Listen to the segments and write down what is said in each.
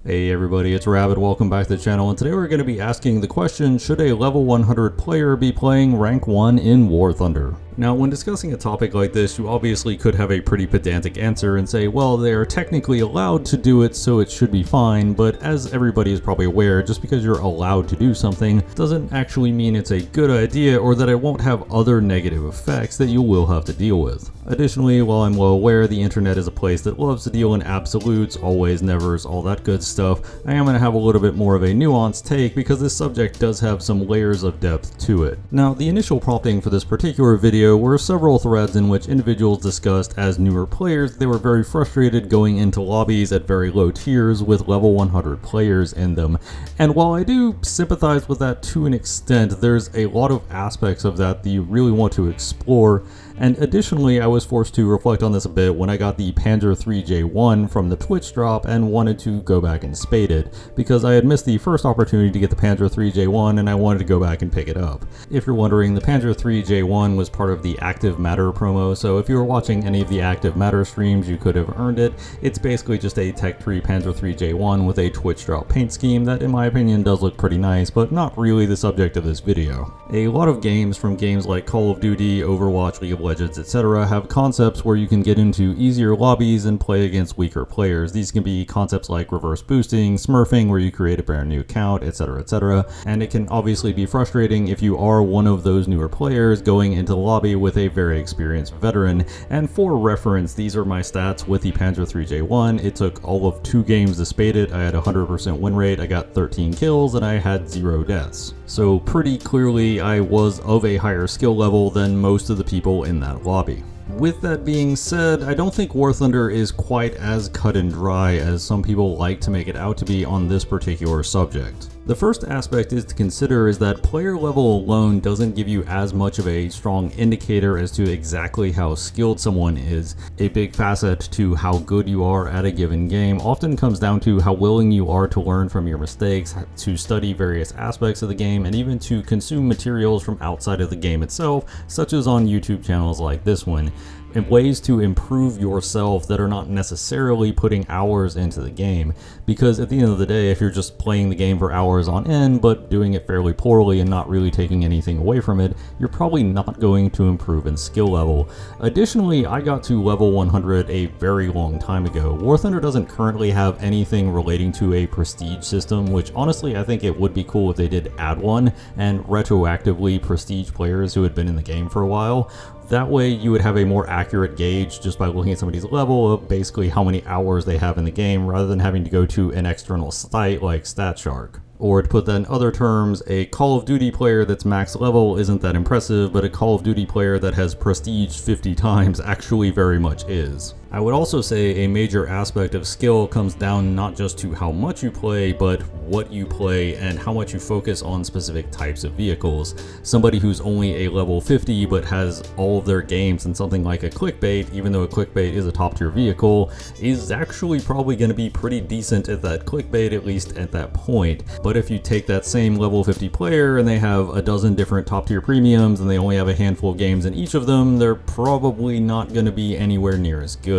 Hey everybody, it's Rabbit. Welcome back to the channel, and today we're going to be asking the question, should a level 100 player be playing rank 1 in War Thunder? Now, when discussing a topic like this, you obviously could have a pretty pedantic answer and say, well, they are technically allowed to do it, so it should be fine, but as everybody is probably aware, just because you're allowed to do something doesn't actually mean it's a good idea or that it won't have other negative effects that you will have to deal with. Additionally, while I'm well aware the internet is a place that loves to deal in absolutes, always, nevers, all that good stuff, I am going to have a little bit more of a nuanced take because this subject does have some layers of depth to it. Now, the initial prompting for this particular video were several threads in which individuals discussed as newer players they were very frustrated going into lobbies at very low tiers with level 100 players in them. And while I do sympathize with that to an extent, there's a lot of aspects of that you really want to explore. And additionally, I was forced to reflect on this a bit when I got the Panzer III J1 from the Twitch drop and wanted to go back and spade it, because I had missed the first opportunity to get the Panzer III J1 and I wanted to go back and pick it up. If you're wondering, the Panzer III J1 was part of the Active Matter promo, so if you were watching any of the Active Matter streams, you could have earned it. It's basically just a Tech 3 Panzer III J1 with a Twitch drop paint scheme that, in my opinion, does look pretty nice, but not really the subject of this video. A lot of games, from games like Call of Duty, Overwatch, League of Legends, etc., have concepts where you can get into easier lobbies and play against weaker players. These can be concepts like reverse boosting, smurfing, where you create a brand new account, etc., and it can obviously be frustrating if you are one of those newer players going into the lobby with a very experienced veteran. And for reference, these are my stats with the Panzer III J1. It took all of 2 games to spade it. I had a 100% win rate, I got 13 kills, and I had 0 deaths. So pretty clearly I was of a higher skill level than most of the people in that lobby. With that being said, I don't think War Thunder is quite as cut and dry as some people like to make it out to be on this particular subject. The first aspect is to consider is that player level alone doesn't give you as much of a strong indicator as to exactly how skilled someone is. A big facet to how good you are at a given game often comes down to how willing you are to learn from your mistakes, to study various aspects of the game, and even to consume materials from outside of the game itself, such as on YouTube channels like this one, and ways to improve yourself that are not necessarily putting hours into the game. Because at the end of the day, if you're just playing the game for hours on end but doing it fairly poorly and not really taking anything away from it, you're probably not going to improve in skill level. Additionally, I got to level 100 a very long time ago. War Thunder doesn't currently have anything relating to a prestige system, which honestly I think it would be cool if they did add one and retroactively prestige players who had been in the game for a while. That way you would have a more accurate gauge just by looking at somebody's level of basically how many hours they have in the game, rather than having to go to an external site like StatShark. Or to put that in other terms, a Call of Duty player that's max level isn't that impressive, but a Call of Duty player that has prestige 50 times actually very much is. I would also say a major aspect of skill comes down not just to how much you play, but what you play and how much you focus on specific types of vehicles. Somebody who's only a level 50 but has all of their games in something like a clickbait, even though a clickbait is a top tier vehicle, is actually probably going to be pretty decent at that clickbait, at least at that point. But if you take that same level 50 player and they have a dozen different top tier premiums and they only have a handful of games in each of them, they're probably not going to be anywhere near as good.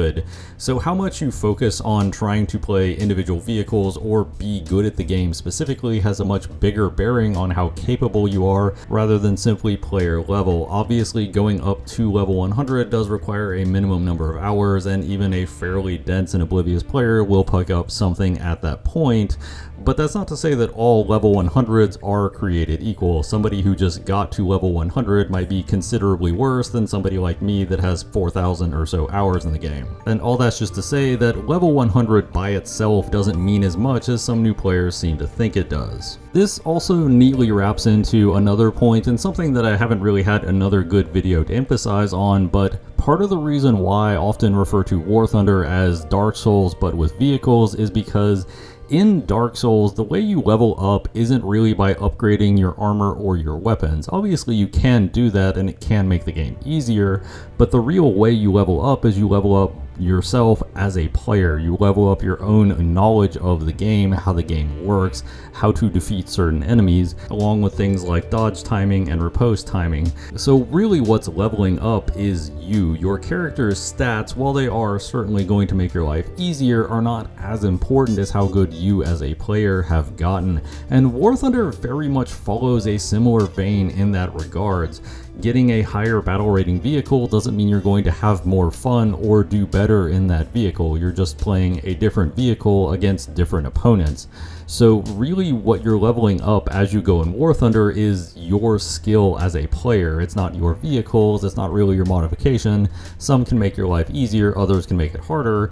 So how much you focus on trying to play individual vehicles or be good at the game specifically has a much bigger bearing on how capable you are rather than simply player level. Obviously, going up to level 100 does require a minimum number of hours, and even a fairly dense and oblivious player will pick up something at that point. But that's not to say that all level 100s are created equal. Somebody who just got to level 100 might be considerably worse than somebody like me that has 4,000 or so hours in the game. And all that's just to say that level 100 by itself doesn't mean as much as some new players seem to think it does. This also neatly wraps into another point, and something that I haven't really had another good video to emphasize on, but part of the reason why I often refer to War Thunder as Dark Souls but with vehicles is because in Dark Souls, the way you level up isn't really by upgrading your armor or your weapons. Obviously you can do that and it can make the game easier, but the real way you level up is you level up yourself as a player. You level up your own knowledge of the game, how the game works, how to defeat certain enemies, along with things like dodge timing and riposte timing. So really what's leveling up is you. Your character's stats, while they are certainly going to make your life easier, are not as important as how good you as a player have gotten. And War Thunder very much follows a similar vein in that regards. Getting a higher battle rating vehicle doesn't mean you're going to have more fun or do better in that vehicle. You're just playing a different vehicle against different opponents. So really what you're leveling up as you go in War Thunder is your skill as a player. It's not your vehicles, it's not really your modification. Some can make your life easier, others can make it harder.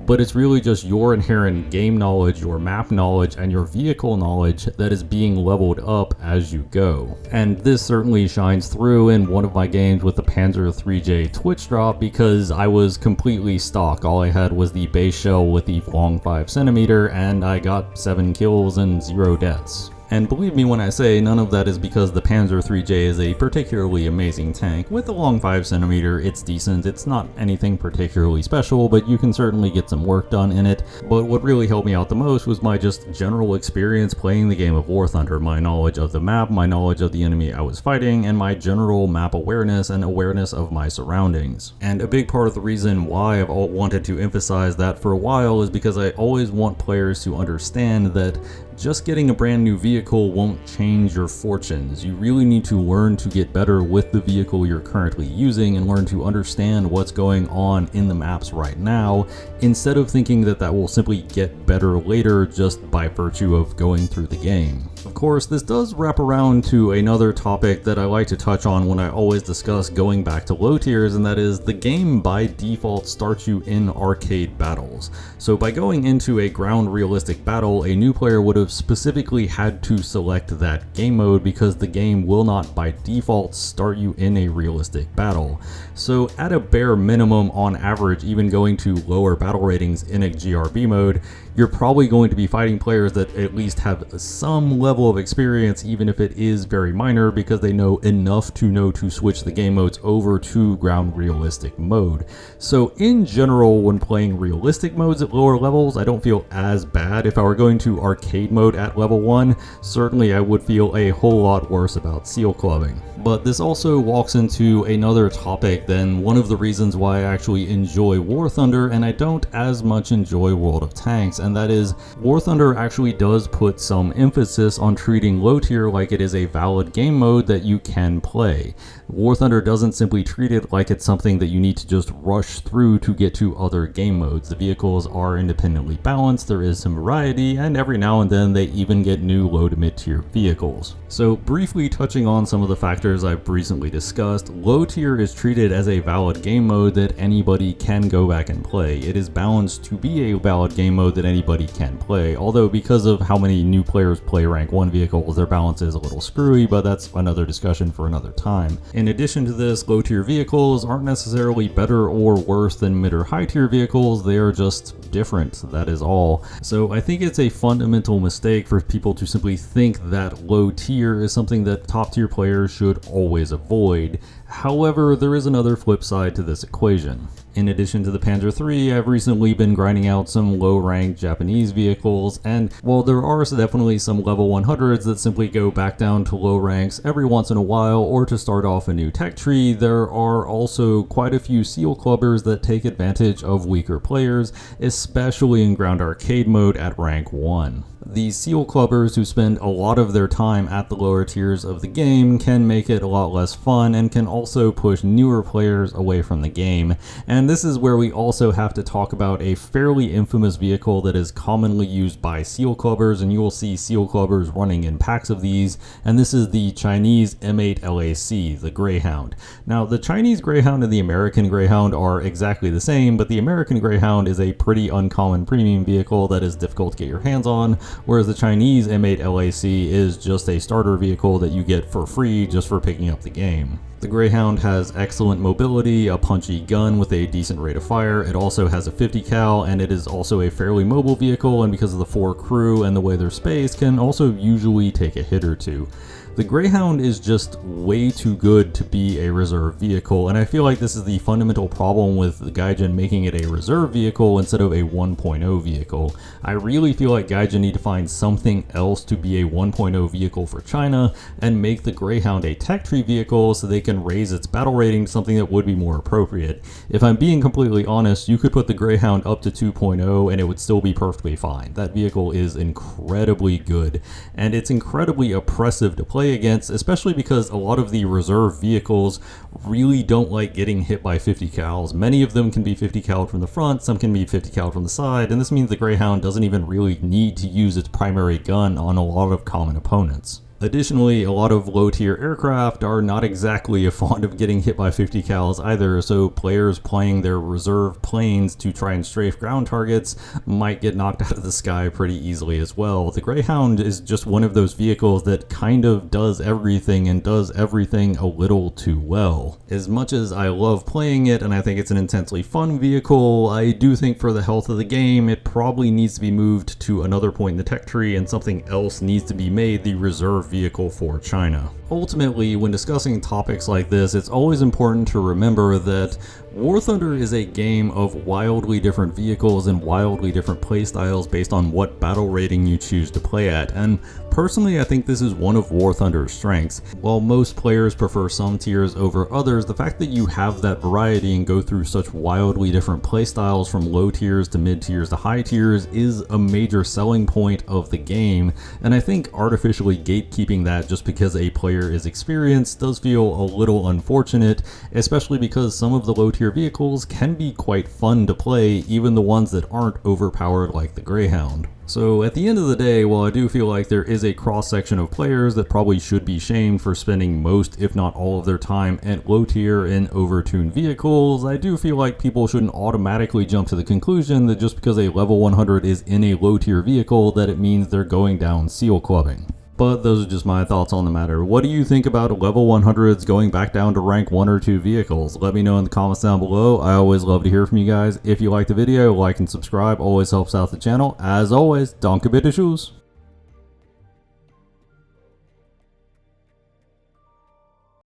But it's really just your inherent game knowledge, your map knowledge, and your vehicle knowledge that is being leveled up as you go. And this certainly shines through in one of my games with the Panzer IIIJ Twitch drop, because I was completely stock. All I had was the base shell with the long 5cm, and I got 7 kills and 0 deaths. And believe me when I say none of that is because the Panzer IIIJ is a particularly amazing tank. With a long 5cm, it's decent. It's not anything particularly special, but you can certainly get some work done in it. But what really helped me out the most was my just general experience playing the game of War Thunder, my knowledge of the map, my knowledge of the enemy I was fighting, and my general map awareness and awareness of my surroundings. And a big part of the reason why I've wanted to emphasize that for a while is because I always want players to understand that just getting a brand new vehicle won't change your fortunes. You really need to learn to get better with the vehicle you're currently using and learn to understand what's going on in the maps right now, instead of thinking that that will simply get better later just by virtue of going through the game. Of course, this does wrap around to another topic that I like to touch on when I always discuss going back to low tiers, and that is the game by default starts you in arcade battles. So by going into a ground realistic battle, a new player would have specifically had to select that game mode because the game will not by default start you in a realistic battle. So at a bare minimum, on average, even going to lower battle ratings in a GRB mode, you're probably going to be fighting players that at least have some level of experience, even if it is very minor, because they know enough to know to switch the game modes over to ground realistic mode. So in general, when playing realistic modes at lower levels, I don't feel as bad. If I were going to arcade mode at level 1, certainly I would feel a whole lot worse about seal clubbing. But this also walks into another topic than one of the reasons why I actually enjoy War Thunder and I don't as much enjoy World of Tanks, and that is War Thunder actually does put some emphasis on treating low tier like it is a valid game mode that you can play. War Thunder doesn't simply treat it like it's something that you need to just rush through to get to other game modes. The vehicles are independently balanced, there is some variety, and every now and then they even get new low to mid tier vehicles. So briefly touching on some of the factors I've recently discussed, low tier is treated as a valid game mode that anybody can go back and play. It is balanced to be a valid game mode that anybody can play, although because of how many new players play rank 1 vehicles, their balance is a little screwy, but that's another discussion for another time. In addition to this, low tier vehicles aren't necessarily better or worse than mid or high tier vehicles, they are just different, that is all. So I think it's a fundamental mistake for people to simply think that low tier is something that top tier players should always avoid. However, there is another flip side to this equation. In addition to the Panzer III, I've recently been grinding out some low-ranked Japanese vehicles, and while there are definitely some level 100s that simply go back down to low ranks every once in a while or to start off a new tech tree, there are also quite a few seal clubbers that take advantage of weaker players, especially in ground arcade mode at rank 1. These seal clubbers who spend a lot of their time at the lower tiers of the game can make it a lot less fun and can also push newer players away from the game. And this is where we also have to talk about a fairly infamous vehicle that is commonly used by seal clubbers, and you will see seal clubbers running in packs of these, and this is the Chinese M8 LAC, the Greyhound. Now, the Chinese Greyhound and the American Greyhound are exactly the same, but the American Greyhound is a pretty uncommon premium vehicle that is difficult to get your hands on, whereas the Chinese M8 LAC is just a starter vehicle that you get for free just for picking up the game. The Greyhound has excellent mobility, a punchy gun with a decent rate of fire. It also has a 50 cal, and it is also a fairly mobile vehicle, and because of the 4 crew and the way they're spaced, can also usually take a hit or two. The Greyhound is just way too good to be a reserve vehicle, and I feel like this is the fundamental problem with the Gaijin making it a reserve vehicle instead of a 1.0 vehicle. I really feel like Gaijin need to find something else to be a 1.0 vehicle for China and make the Greyhound a tech tree vehicle so they can raise its battle rating to something that would be more appropriate. If I'm being completely honest, you could put the Greyhound up to 2.0 and it would still be perfectly fine. That vehicle is incredibly good, and it's incredibly oppressive to play against, especially because a lot of the reserve vehicles really don't like getting hit by 50 cals. Many of them can be 50 cal from the front, some can be 50 cal from the side, and this means the Greyhound doesn't even really need to use its primary gun on a lot of common opponents. Additionally, a lot of low-tier aircraft are not exactly fond of getting hit by 50 cals either, so players playing their reserve planes to try and strafe ground targets might get knocked out of the sky pretty easily as well. The Greyhound is just one of those vehicles that kind of does everything and does everything a little too well. As much as I love playing it and I think it's an intensely fun vehicle, I do think for the health of the game it probably needs to be moved to another point in the tech tree and something else needs to be made the reserve vehicle for China. Ultimately, when discussing topics like this, it's always important to remember that War Thunder is a game of wildly different vehicles and wildly different playstyles based on what battle rating you choose to play at, and personally I think this is one of War Thunder's strengths. While most players prefer some tiers over others, the fact that you have that variety and go through such wildly different playstyles from low tiers to mid tiers to high tiers is a major selling point of the game, and I think artificially gatekeeping that just because a player is experienced does feel a little unfortunate, especially because some of the low tier vehicles can be quite fun to play, even the ones that aren't overpowered like the Greyhound. So at the end of the day, while I do feel like there is a cross-section of players that probably should be shamed for spending most, if not all of their time at low tier and overtuned vehicles, I do feel like people shouldn't automatically jump to the conclusion that just because a level 100 is in a low tier vehicle that it means they're going down seal clubbing. But those are just my thoughts on the matter. What do you think about level 100s going back down to rank 1 or 2 vehicles? Let me know in the comments down below. I always love to hear from you guys. If you like the video, like and subscribe always helps out the channel. As always, danke bitte tschüss.